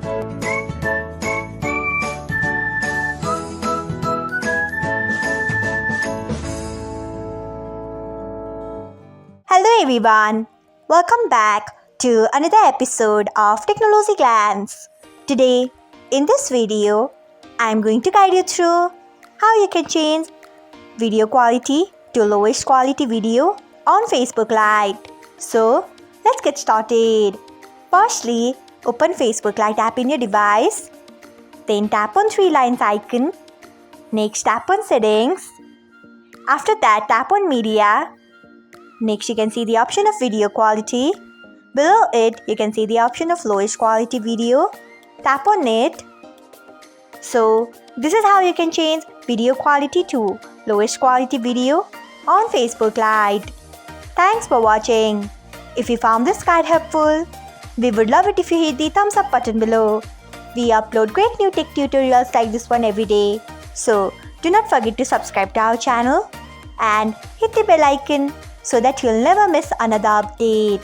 Hello everyone, welcome back to another episode of Technologyglance. Today, in this video, I am going to guide you through how you can change video quality to lowest quality video on Facebook Lite. So, let's get started. Firstly, open Facebook Lite app in your device. Then tap on three lines icon. Next, tap on settings. After that, tap on media. Next, you can see the option of video quality. Below it, you can see the option of lowest quality video. Tap on it. So, this is how you can change video quality to lowest quality video on Facebook Lite. Thanks for watching. If you found this guide helpful, we would love it if you hit the thumbs up button below. We upload great new tech tutorials like this one every day. So, do not forget to subscribe to our channel and hit the bell icon so that you'll never miss another update.